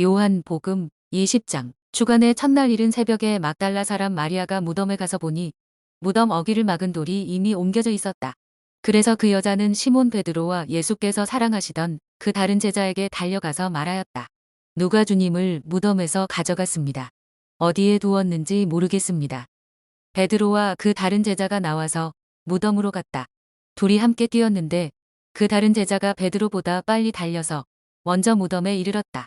요한복음 20장. 주간의 첫날 이른 새벽에 막달라 사람 마리아가 무덤에 가서 보니 무덤 어귀를 막은 돌이 이미 옮겨져 있었다. 그래서 그 여자는 시몬 베드로와 예수께서 사랑하시던 그 다른 제자에게 달려가서 말하였다. 누가 주님을 무덤에서 가져갔습니다. 어디에 두었는지 모르겠습니다. 베드로와 그 다른 제자가 나와서 무덤으로 갔다. 둘이 함께 뛰었는데 그 다른 제자가 베드로보다 빨리 달려서 먼저 무덤에 이르렀다.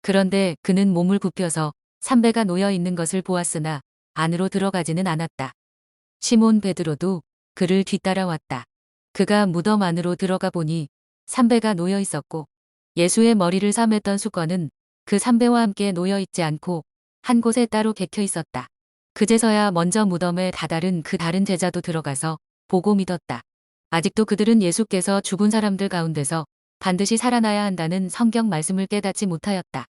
그런데 그는 몸을 굽혀서 삼배가 놓여 있는 것을 보았으나 안으로 들어가지는 않았다. 시몬 베드로도 그를 뒤따라왔다. 그가 무덤 안으로 들어가 보니 삼배가 놓여 있었고 예수의 머리를 삼았던 수건은 그 삼배와 함께 놓여 있지 않고 한 곳에 따로 개켜 있었다. 그제서야 먼저 무덤에 다다른 그 다른 제자도 들어가서 보고 믿었다. 아직도 그들은 예수께서 죽은 사람들 가운데서 반드시 살아나야 한다는 성경 말씀을 깨닫지 못하였다.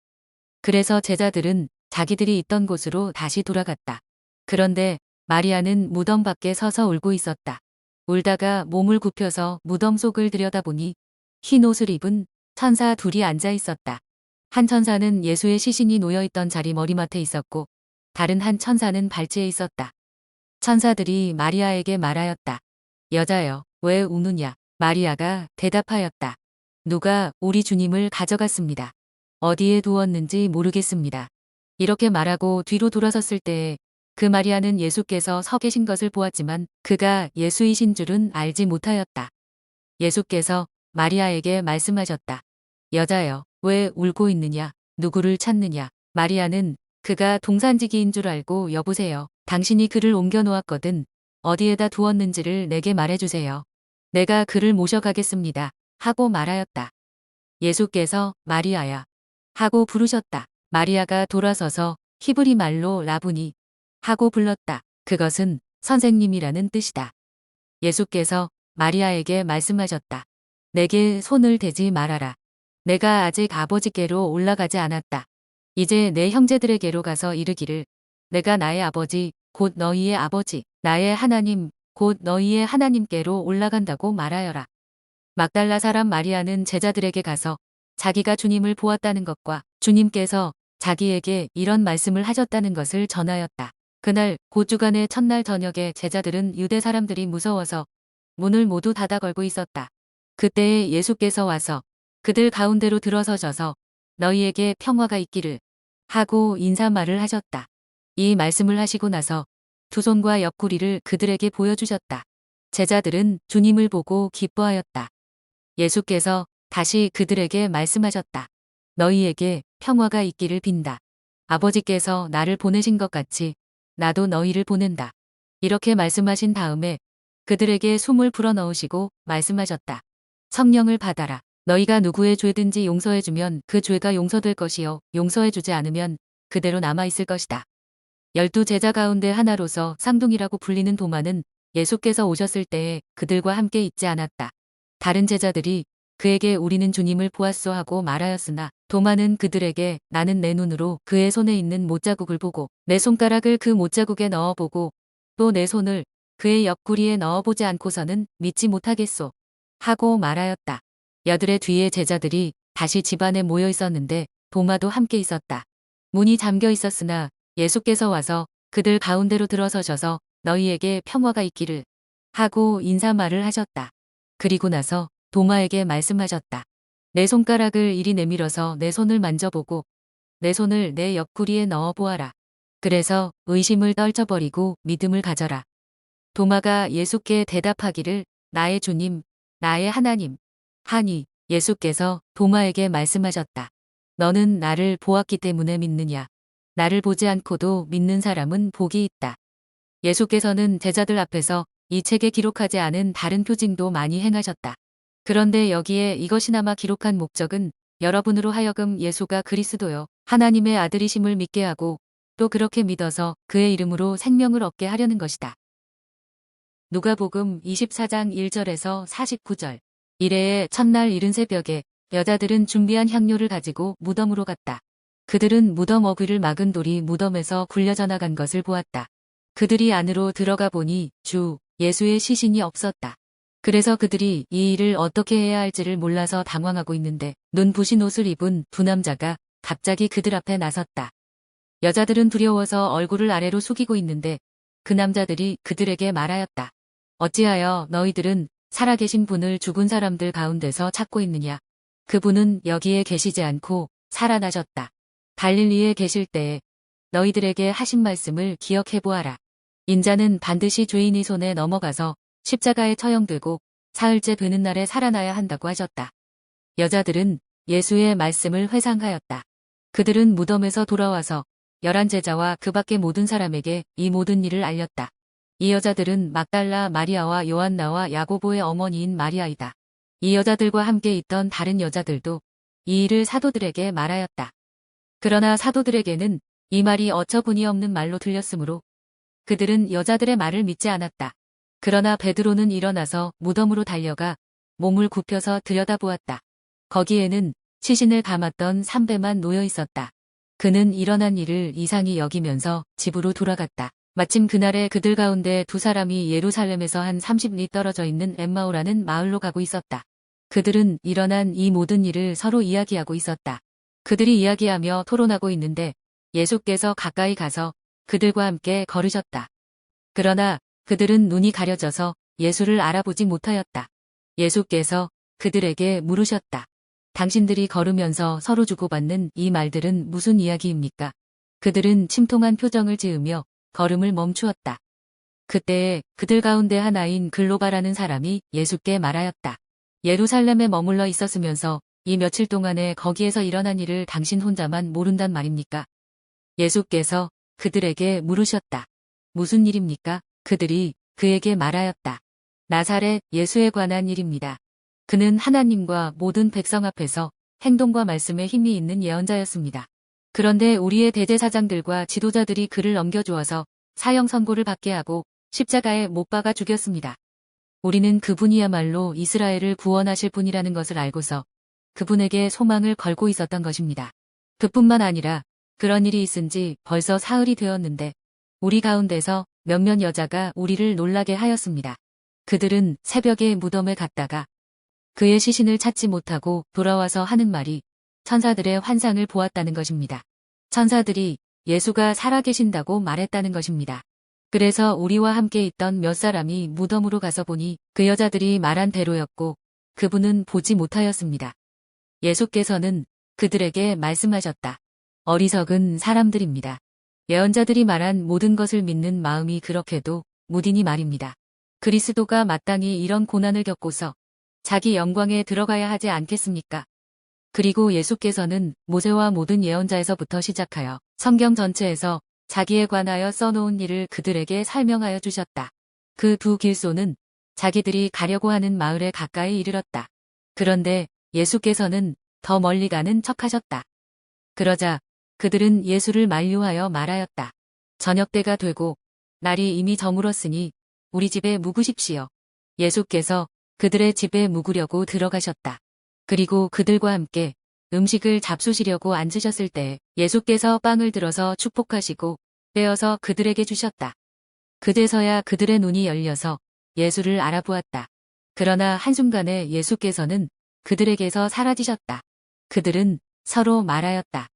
그래서 제자들은 자기들이 있던 곳으로 다시 돌아갔다. 그런데 마리아는 무덤 밖에 서서 울고 있었다. 울다가 몸을 굽혀서 무덤 속을 들여다보니 흰 옷을 입은 천사 둘이 앉아 있었다. 한 천사는 예수의 시신이 놓여있던 자리 머리맡에 있었고 다른 한 천사는 발치에 있었다. 천사들이 마리아에게 말하였다. 여자여, 왜 우느냐? 마리아가 대답하였다. 누가 우리 주님을 가져갔습니다. 어디에 두었는지 모르겠습니다. 이렇게 말하고 뒤로 돌아섰을 때에 그 마리아는 예수께서 서 계신 것을 보았지만 그가 예수이신 줄은 알지 못하였다. 예수께서 마리아에게 말씀하셨다. 여자여, 왜 울고 있느냐? 누구를 찾느냐? 마리아는 그가 동산지기인 줄 알고 여보세요. 당신이 그를 옮겨 놓았거든. 어디에다 두었는지를 내게 말해주세요. 내가 그를 모셔가겠습니다. 하고 말하였다. 예수께서 마리아야 하고 부르셨다. 마리아가 돌아서서 히브리 말로 라부니 하고 불렀다. 그것은 선생님이라는 뜻이다. 예수께서 마리아에게 말씀하셨다. 내게 손을 대지 말아라. 내가 아직 아버지께로 올라가지 않았다. 이제 내 형제들에게로 가서 이르기를 내가 나의 아버지 곧 너희의 아버지 나의 하나님 곧 너희의 하나님께로 올라간다고 말하여라. 막달라 사람 마리아는 제자들에게 가서 자기가 주님을 보았다는 것과 주님께서 자기에게 이런 말씀을 하셨다는 것을 전하였다. 그날 곧 주간의 첫날 저녁에 제자들은 유대 사람들이 무서워서 문을 모두 닫아 걸고 있었다. 그때에 예수께서 와서 그들 가운데로 들어서셔서 너희에게 평화가 있기를 하고 인사말을 하셨다. 이 말씀을 하시고 나서 두 손과 옆구리를 그들에게 보여주셨다. 제자들은 주님을 보고 기뻐하였다. 예수께서 다시 그들에게 말씀하셨다. 너희에게 평화가 있기를 빈다. 아버지께서 나를 보내신 것 같이 나도 너희를 보낸다. 이렇게 말씀하신 다음에 그들에게 숨을 불어넣으시고 말씀하셨다. 성령을 받아라. 너희가 누구의 죄든지 용서해주면 그 죄가 용서될 것이요 용서해주지 않으면 그대로 남아있을 것이다. 12 제자 가운데 하나로서 쌍둥이라고 불리는 도마는 예수께서 오셨을 때에 그들과 함께 있지 않았다. 다른 제자들이 그에게 우리는 주님을 보았소 하고 말하였으나 도마는 그들에게 나는 내 눈으로 그의 손에 있는 못자국을 보고 내 손가락을 그 못자국에 넣어보고 또 내 손을 그의 옆구리에 넣어보지 않고서는 믿지 못하겠소 하고 말하였다. 여들의 뒤에 제자들이 다시 집안에 모여 있었는데 도마도 함께 있었다. 문이 잠겨 있었으나 예수께서 와서 그들 가운데로 들어서셔서 너희에게 평화가 있기를 하고 인사말을 하셨다. 그리고 나서 도마에게 말씀하셨다. 내 손가락을 이리 내밀어서 내 손을 만져보고 내 손을 내 옆구리에 넣어보아라. 그래서 의심을 떨쳐버리고 믿음을 가져라. 도마가 예수께 대답하기를 나의 주님, 나의 하나님 하니 예수께서 도마에게 말씀하셨다. 너는 나를 보았기 때문에 믿느냐? 나를 보지 않고도 믿는 사람은 복이 있다. 예수께서는 제자들 앞에서 이 책에 기록하지 않은 다른 표징도 많이 행하셨다. 그런데 여기에 이것이나마 기록한 목적은 여러분으로 하여금 예수가 그리스도요 하나님의 아들이심을 믿게 하고 또 그렇게 믿어서 그의 이름으로 생명을 얻게 하려는 것이다. 누가복음 24장 1절에서 49절. 이래에 첫날 이른 새벽에 여자들은 준비한 향료를 가지고 무덤으로 갔다. 그들은 무덤 어귀를 막은 돌이 무덤에서 굴려져 나간 것을 보았다. 그들이 안으로 들어가 보니 예수의 시신이 없었다. 그래서 그들이 이 일을 어떻게 해야 할지를 몰라서 당황하고 있는데 눈 부신 옷을 입은 두 남자가 갑자기 그들 앞에 나섰다. 여자들은 두려워서 얼굴을 아래로 숙이고 있는데 그 남자들이 그들에게 말하였다. 어찌하여 너희들은 살아계신 분을 죽은 사람들 가운데서 찾고 있느냐? 그분은 여기에 계시지 않고 살아나셨다. 갈릴리에 계실 때에 너희들에게 하신 말씀을 기억해 보아라. 인자는 반드시 죄인의 손에 넘어가서 십자가에 처형되고 사흘째 되는 날에 살아나야 한다고 하셨다. 여자들은 예수의 말씀을 회상하였다. 그들은 무덤에서 돌아와서 11 제자와 그 밖의 모든 사람에게 이 모든 일을 알렸다. 이 여자들은 막달라 마리아와 요한나와 야고보의 어머니인 마리아이다. 이 여자들과 함께 있던 다른 여자들도 이 일을 사도들에게 말하였다. 그러나 사도들에게는 이 말이 어처구니 없는 말로 들렸으므로 그들은 여자들의 말을 믿지 않았다. 그러나 베드로는 일어나서 무덤으로 달려가 몸을 굽혀서 들여다보았다. 거기에는 시신을 감았던 3배만 놓여 있었다. 그는 일어난 일을 이상히 여기면서 집으로 돌아갔다. 마침 그날에 그들 가운데 두 사람이 예루살렘에서 한 30리 떨어져 있는 엠마오라는 마을로 가고 있었다. 그들은 일어난 이 모든 일을 서로 이야기하고 있었다. 그들이 이야기하며 토론하고 있는데 예수께서 가까이 가서 그들과 함께 걸으셨다. 그러나 그들은 눈이 가려져서 예수를 알아보지 못하였다. 예수께서 그들에게 물으셨다. 당신들이 걸으면서 서로 주고받는 이 말들은 무슨 이야기입니까? 그들은 침통한 표정을 지으며 걸음을 멈추었다. 그때에 그들 가운데 하나인 글로바라는 사람이 예수께 말하였다. 예루살렘에 머물러 있었으면서 이 며칠 동안에 거기에서 일어난 일을 당신 혼자만 모른단 말입니까? 예수께서 그들에게 물으셨다. 무슨 일입니까? 그들이 그에게 말하였다. 나사렛 예수에 관한 일입니다. 그는 하나님과 모든 백성 앞에서 행동과 말씀에 힘이 있는 예언자였습니다. 그런데 우리의 대제사장들과 지도자들이 그를 넘겨주어서 사형 선고를 받게 하고 십자가에 못 박아 죽였습니다. 우리는 그분이야말로 이스라엘을 구원하실 분이라는 것을 알고서 그분에게 소망을 걸고 있었던 것입니다. 그뿐만 아니라 그런 일이 있은 지 벌써 사흘이 되었는데 우리 가운데서 몇몇 여자가 우리를 놀라게 하였습니다. 그들은 새벽에 무덤에 갔다가 그의 시신을 찾지 못하고 돌아와서 하는 말이 천사들의 환상을 보았다는 것입니다. 천사들이 예수가 살아계신다고 말했다는 것입니다. 그래서 우리와 함께 있던 몇 사람이 무덤으로 가서 보니 그 여자들이 말한 대로였고 그분은 보지 못하였습니다. 예수께서는 그들에게 말씀하셨다. 어리석은 사람들입니다. 예언자들이 말한 모든 것을 믿는 마음이 그렇게도 무디니 말입니다. 그리스도가 마땅히 이런 고난을 겪고서 자기 영광에 들어가야 하지 않겠습니까? 그리고 예수께서는 모세와 모든 예언자에서부터 시작하여 성경 전체에서 자기에 관하여 써놓은 일을 그들에게 설명하여 주셨다. 그 두 길소는 자기들이 가려고 하는 마을에 가까이 이르렀다. 그런데 예수께서는 더 멀리 가는 척하셨다. 그러자 그들은 예수를 만류하여 말하였다. 저녁때가 되고 날이 이미 저물었으니 우리 집에 묵으십시오. 예수께서 그들의 집에 묵으려고 들어가셨다. 그리고 그들과 함께 음식을 잡수시려고 앉으셨을 때 예수께서 빵을 들어서 축복하시고 떼어서 그들에게 주셨다. 그제서야 그들의 눈이 열려서 예수를 알아보았다. 그러나 한순간에 예수께서는 그들에게서 사라지셨다. 그들은 서로 말하였다.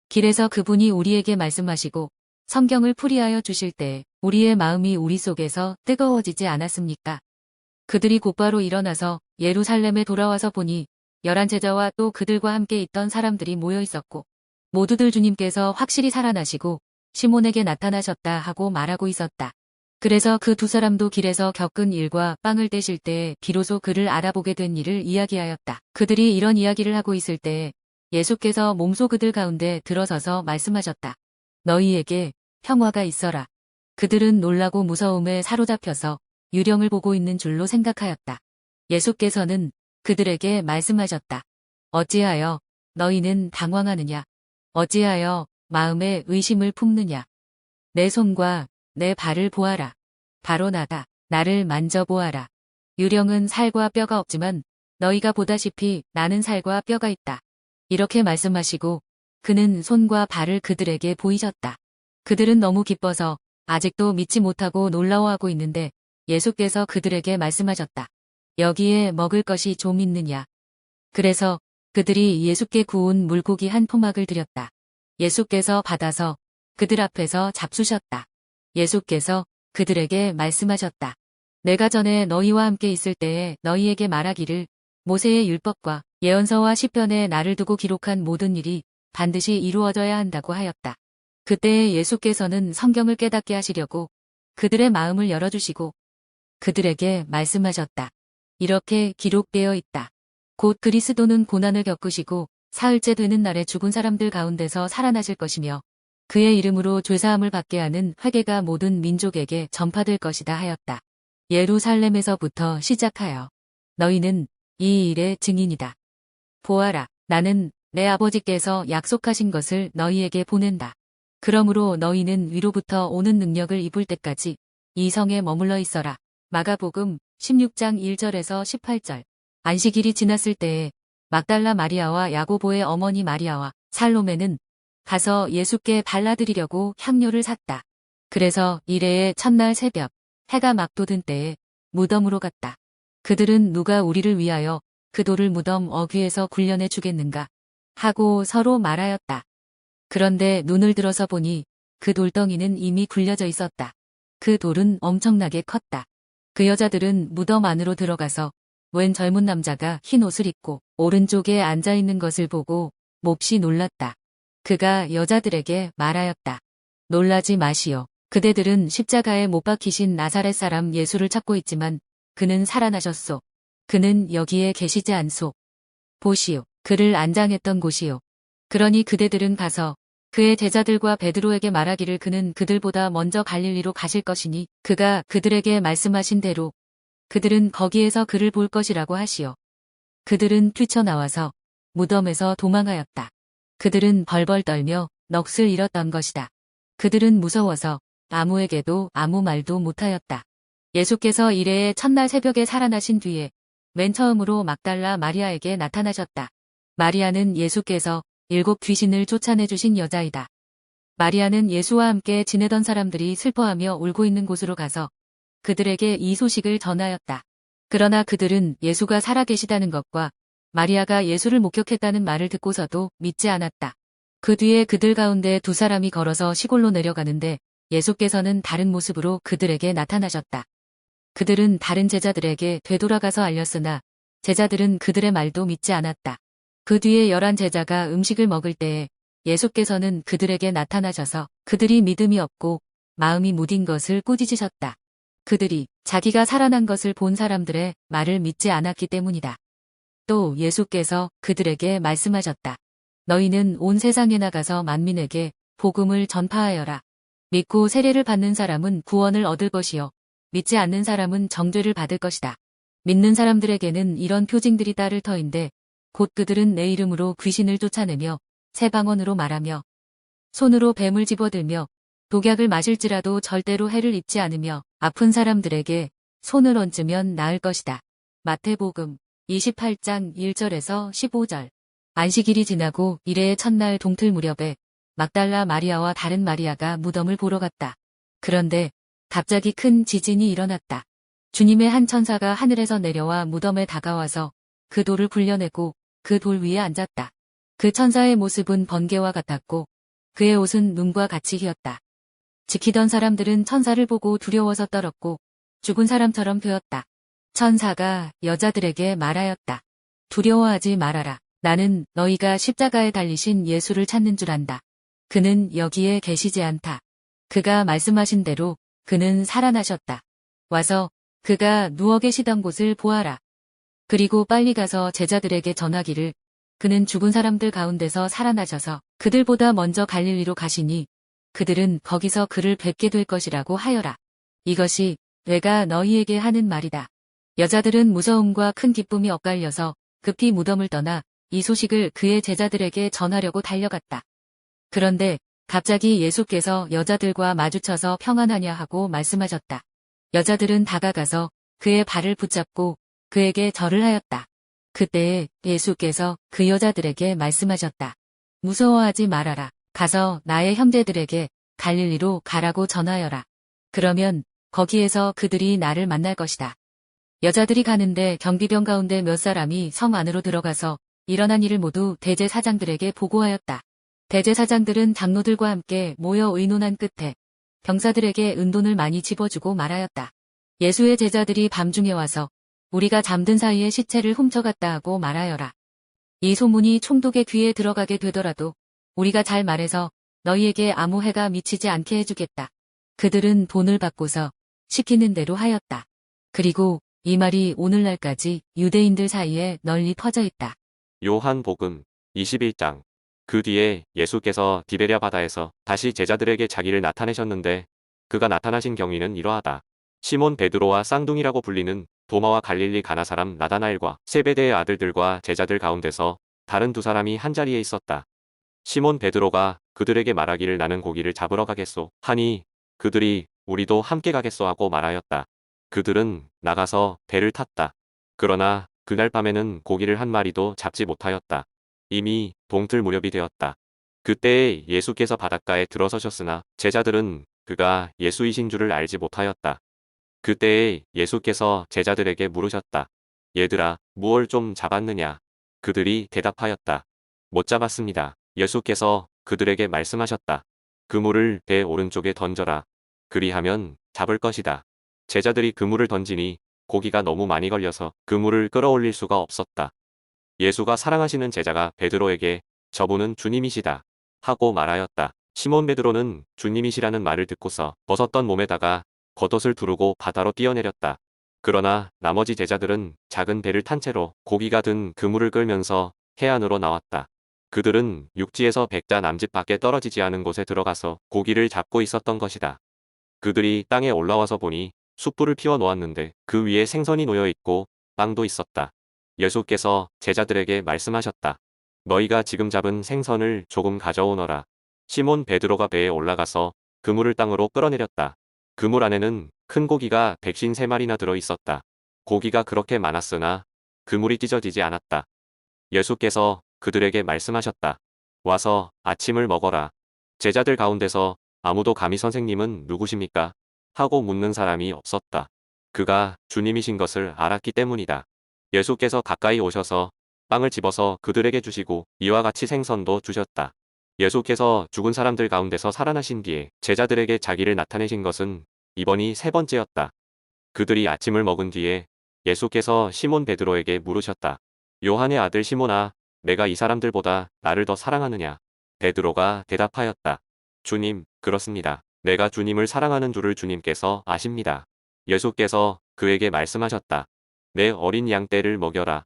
길에서 그분이 우리에게 말씀하시고 성경을 풀이하여 주실 때 우리의 마음이 우리 속에서 뜨거워지지 않았습니까? 그들이 곧바로 일어나서 예루살렘에 돌아와서 보니 11 제자와 또 그들과 함께 있던 사람들이 모여 있었고 모두들 주님께서 확실히 살아나시고 시몬에게 나타나셨다 하고 말하고 있었다. 그래서 그 두 사람도 길에서 겪은 일과 빵을 떼실 때에 비로소 그를 알아보게 된 일을 이야기하였다. 그들이 이런 이야기를 하고 있을 때에 예수께서 몸소 그들 가운데 들어서서 말씀하셨다. 너희에게 평화가 있어라. 그들은 놀라고 무서움에 사로잡혀서 유령을 보고 있는 줄로 생각하였다. 예수께서는 그들에게 말씀하셨다. 어찌하여 너희는 당황하느냐? 어찌하여 마음에 의심을 품느냐? 내 손과 내 발을 보아라. 바로 나다. 나를 만져보아라. 유령은 살과 뼈가 없지만 너희가 보다시피 나는 살과 뼈가 있다. 이렇게 말씀하시고 그는 손과 발을 그들에게 보이셨다. 그들은 너무 기뻐서 아직도 믿지 못하고 놀라워하고 있는데 예수께서 그들에게 말씀하셨다. 여기에 먹을 것이 좀 있느냐? 그래서 그들이 예수께 구운 물고기 한 토막을 드렸다. 예수께서 받아서 그들 앞에서 잡수셨다. 예수께서 그들에게 말씀하셨다. 내가 전에 너희와 함께 있을 때에 너희에게 말하기를 모세의 율법과 예언서와 시편에 나를 두고 기록한 모든 일이 반드시 이루어져야 한다고 하였다. 그때에 예수께서는 성경을 깨닫게 하시려고 그들의 마음을 열어주시고 그들에게 말씀하셨다. 이렇게 기록되어 있다. 곧 그리스도는 고난을 겪으시고 사흘째 되는 날에 죽은 사람들 가운데서 살아나실 것이며 그의 이름으로 죄사함을 받게 하는 회개가 모든 민족에게 전파될 것이다 하였다. 예루살렘에서부터 시작하여 너희는 이 일의 증인이다. 보아라, 나는 내 아버지께서 약속하신 것을 너희에게 보낸다. 그러므로 너희는 위로부터 오는 능력을 입을 때까지 이 성에 머물러 있어라. 마가복음 16장 1절에서 18절. 안식일이 지났을 때에 막달라 마리아와 야고보의 어머니 마리아와 살로메는 가서 예수께 발라드리려고 향료를 샀다. 그래서 이레의 첫날 새벽 해가 막 돋은 때에 무덤으로 갔다. 그들은 누가 우리를 위하여 그 돌을 무덤 어귀에서 굴려내 주겠는가 하고 서로 말하였다. 그런데 눈을 들어서 보니 그 돌덩이는 이미 굴려져 있었다. 그 돌은 엄청나게 컸다. 그 여자들은 무덤 안으로 들어가서 웬 젊은 남자가 흰 옷을 입고 오른쪽에 앉아있는 것을 보고 몹시 놀랐다. 그가 여자들에게 말하였다. 놀라지 마시오. 그대들은 십자가에 못 박히신 나사렛 사람 예수를 찾고 있지만 그는 살아나셨소. 그는 여기에 계시지 않소. 보시오. 그를 안장했던 곳이요. 그러니 그대들은 가서 그의 제자들과 베드로에게 말하기를 그는 그들보다 먼저 갈릴리로 가실 것이니 그가 그들에게 말씀하신 대로 그들은 거기에서 그를 볼 것이라고 하시오. 그들은 뛰쳐나와서 무덤에서 도망하였다. 그들은 벌벌 떨며 넋을 잃었던 것이다. 그들은 무서워서 아무에게도 아무 말도 못하였다. 예수께서 이레의 첫날 새벽에 살아나신 뒤에 맨 처음으로 막달라 마리아에게 나타나셨다. 마리아는 예수께서 7 귀신을 쫓아내주신 여자이다. 마리아는 예수와 함께 지내던 사람들이 슬퍼하며 울고 있는 곳으로 가서 그들에게 이 소식을 전하였다. 그러나 그들은 예수가 살아계시다는 것과 마리아가 예수를 목격했다는 말을 듣고서도 믿지 않았다. 그 뒤에 그들 가운데 2 사람이 걸어서 시골로 내려가는데 예수께서는 다른 모습으로 그들에게 나타나셨다. 그들은 다른 제자들에게 되돌아가서 알렸으나 제자들은 그들의 말도 믿지 않았다. 그 뒤에 11 제자가 음식을 먹을 때에 예수께서는 그들에게 나타나셔서 그들이 믿음이 없고 마음이 무딘 것을 꾸짖으셨다. 그들이 자기가 살아난 것을 본 사람들의 말을 믿지 않았기 때문이다. 또 예수께서 그들에게 말씀하셨다. 너희는 온 세상에 나가서 만민에게 복음을 전파하여라. 믿고 세례를 받는 사람은 구원을 얻을 것이요 믿지 않는 사람은 정죄를 받을 것이다. 믿는 사람들에게는 이런 표징들이 따를 터인데 곧 그들은 내 이름으로 귀신을 쫓아내며 새 방언으로 말하며 손으로 뱀을 집어들며 독약을 마실지라도 절대로 해를 입지 않으며 아픈 사람들에게 손을 얹으면 나을 것이다. 마태복음 28장 1절에서 15절. 안식일이 지나고 이레의 첫날 동틀 무렵에 막달라 마리아와 다른 마리아가 무덤을 보러 갔다. 그런데 갑자기 큰 지진이 일어났다. 주님의 한 천사가 하늘에서 내려와 무덤에 다가와서 그 돌을 굴려내고 그 돌 위에 앉았다. 그 천사의 모습은 번개와 같았고 그의 옷은 눈과 같이 희었다. 지키던 사람들은 천사를 보고 두려워서 떨었고 죽은 사람처럼 되었다. 천사가 여자들에게 말하였다. 두려워하지 말아라. 나는 너희가 십자가에 달리신 예수를 찾는 줄 안다. 그는 여기에 계시지 않다. 그가 말씀하신 대로 그는 살아나셨다. 와서 그가 누워 계시던 곳을 보아라. 그리고 빨리 가서 제자들에게 전하기를 그는 죽은 사람들 가운데서 살아나셔서 그들보다 먼저 갈릴리로 가시니 그들은 거기서 그를 뵙게 될 것이라고 하여라. 이것이 내가 너희에게 하는 말이다. 여자들은 무서움과 큰 기쁨이 엇갈려서 급히 무덤을 떠나 이 소식을 그의 제자들에게 전하려고 달려갔다. 그런데 갑자기 예수께서 여자들과 마주쳐서 평안하냐 하고 말씀하셨다. 여자들은 다가가서 그의 발을 붙잡고 그에게 절을 하였다. 그때에 예수께서 그 여자들에게 말씀하셨다. 무서워하지 말아라. 가서 나의 형제들에게 갈릴리로 가라고 전하여라. 그러면 거기에서 그들이 나를 만날 것이다. 여자들이 가는데 경비병 가운데 몇 사람이 성 안으로 들어가서 일어난 일을 모두 대제사장들에게 보고하였다. 대제사장들은 장로들과 함께 모여 의논한 끝에 병사들에게 은돈을 많이 집어주고 말하였다. 예수의 제자들이 밤중에 와서 우리가 잠든 사이에 시체를 훔쳐갔다 하고 말하여라. 이 소문이 총독의 귀에 들어가게 되더라도 우리가 잘 말해서 너희에게 아무 해가 미치지 않게 해주겠다. 그들은 돈을 받고서 시키는 대로 하였다. 그리고 이 말이 오늘날까지 유대인들 사이에 널리 퍼져 있다. 요한복음 21장. 그 뒤에 예수께서 디베랴 바다에서 다시 제자들에게 자기를 나타내셨는데 그가 나타나신 경위는 이러하다. 시몬 베드로와 쌍둥이라고 불리는 도마와 갈릴리 가나 사람 나다나엘과 세베대의 아들들과 제자들 가운데서 다른 두 사람이 한자리에 있었다. 시몬 베드로가 그들에게 말하기를 나는 고기를 잡으러 가겠소 하니 그들이 우리도 함께 가겠소 하고 말하였다. 그들은 나가서 배를 탔다. 그러나 그날 밤에는 고기를 한 마리도 잡지 못하였다. 이미 동틀 무렵이 되었다. 그때에 예수께서 바닷가에 들어서셨으나 제자들은 그가 예수이신 줄을 알지 못하였다. 그때에 예수께서 제자들에게 물으셨다. 얘들아, 무얼 좀 잡았느냐? 그들이 대답하였다. 못 잡았습니다. 예수께서 그들에게 말씀하셨다. 그물을 배 오른쪽에 던져라. 그리하면 잡을 것이다. 제자들이 그물을 던지니 고기가 너무 많이 걸려서 그물을 끌어올릴 수가 없었다. 예수가 사랑하시는 제자가 베드로에게 저분은 주님이시다 하고 말하였다. 시몬 베드로는 주님이시라는 말을 듣고서 벗었던 몸에다가 겉옷을 두르고 바다로 뛰어내렸다. 그러나 나머지 제자들은 작은 배를 탄 채로 고기가 든 그물을 끌면서 해안으로 나왔다. 그들은 육지에서 100자 남짓 밖에 떨어지지 않은 곳에 들어가서 고기를 잡고 있었던 것이다. 그들이 땅에 올라와서 보니 숯불을 피워 놓았는데 그 위에 생선이 놓여 있고 빵도 있었다. 예수께서 제자들에게 말씀하셨다. 너희가 지금 잡은 생선을 조금 가져오너라. 시몬 베드로가 배에 올라가서 그물을 땅으로 끌어내렸다. 그물 안에는 큰 고기가 153마리나 들어 있었다. 고기가 그렇게 많았으나 그물이 찢어지지 않았다. 예수께서 그들에게 말씀하셨다. 와서 아침을 먹어라. 제자들 가운데서 아무도 감히 선생님은 누구십니까? 하고 묻는 사람이 없었다. 그가 주님이신 것을 알았기 때문이다. 예수께서 가까이 오셔서 빵을 집어서 그들에게 주시고 이와 같이 생선도 주셨다. 예수께서 죽은 사람들 가운데서 살아나신 뒤에 제자들에게 자기를 나타내신 것은 이번이 세 번째였다. 그들이 아침을 먹은 뒤에 예수께서 시몬 베드로에게 물으셨다. 요한의 아들 시몬아, 내가 이 사람들보다 나를 더 사랑하느냐? 베드로가 대답하였다. 주님, 그렇습니다. 내가 주님을 사랑하는 줄을 주님께서 아십니다. 예수께서 그에게 말씀하셨다. 내 어린 양떼를 먹여라.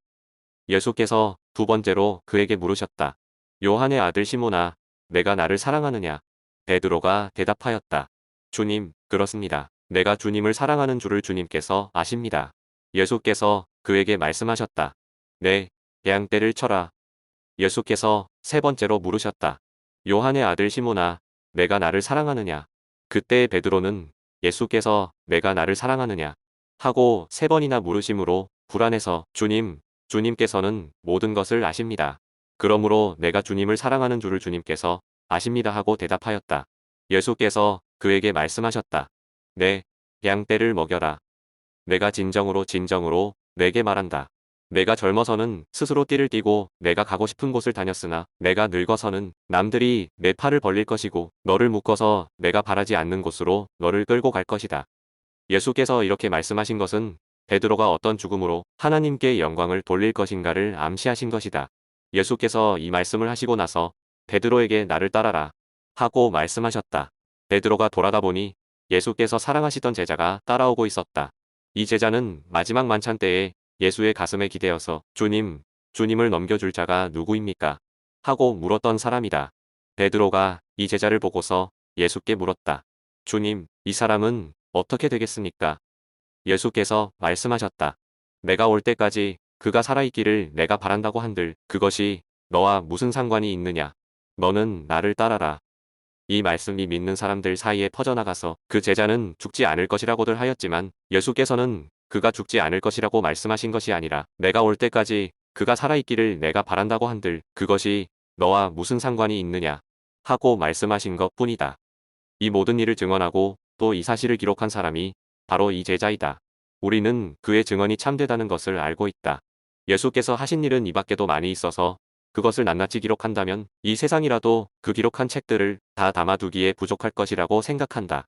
예수께서 두 번째로 그에게 물으셨다. 요한의 아들 시몬아, 내가 나를 사랑하느냐? 베드로가 대답하였다. 주님, 그렇습니다. 내가 주님을 사랑하는 줄을 주님께서 아십니다. 예수께서 그에게 말씀하셨다. 내 양떼를 쳐라. 예수께서 세 번째로 물으셨다. 요한의 아들 시몬아, 내가 나를 사랑하느냐? 그때 베드로는 예수께서 내가 나를 사랑하느냐? 하고 세 번이나 물으심으로 불안해서 주님께서는 모든 것을 아십니다. 그러므로 내가 주님을 사랑하는 줄을 주님께서 아십니다 하고 대답하였다. 예수께서 그에게 말씀하셨다. 내 양떼를 먹여라. 내가 진정으로 내게 말한다. 내가 젊어서는 스스로 띠를 띠고 내가 가고 싶은 곳을 다녔으나 내가 늙어서는 남들이 내 팔을 벌릴 것이고 너를 묶어서 내가 바라지 않는 곳으로 너를 끌고 갈 것이다. 예수께서 이렇게 말씀하신 것은 베드로가 어떤 죽음으로 하나님께 영광을 돌릴 것인가를 암시하신 것이다. 예수께서 이 말씀을 하시고 나서 베드로에게 나를 따라라 하고 말씀하셨다. 베드로가 돌아가 보니 예수께서 사랑하시던 제자가 따라오고 있었다. 이 제자는 마지막 만찬 때에 예수의 가슴에 기대어서 주님을 넘겨줄 자가 누구입니까? 하고 물었던 사람이다. 베드로가 이 제자를 보고서 예수께 물었다. 주님, 이 사람은 어떻게 되겠습니까? 예수께서 말씀하셨다. 내가 올 때까지 그가 살아있기를 내가 바란다고 한들 그것이 너와 무슨 상관이 있느냐? 너는 나를 따라라. 이 말씀이 믿는 사람들 사이에 퍼져나가서 그 제자는 죽지 않을 것이라고들 하였지만 예수께서는 그가 죽지 않을 것이라고 말씀하신 것이 아니라 내가 올 때까지 그가 살아있기를 내가 바란다고 한들 그것이 너와 무슨 상관이 있느냐 하고 말씀하신 것 뿐이다. 이 모든 일을 증언하고 또 이 사실을 기록한 사람이 바로 이 제자이다. 우리는 그의 증언이 참되다는 것을 알고 있다. 예수께서 하신 일은 이 밖에도 많이 있어서 그것을 낱낱이 기록한다면 이 세상이라도 그 기록한 책들을 다 담아두기에 부족할 것이라고 생각한다.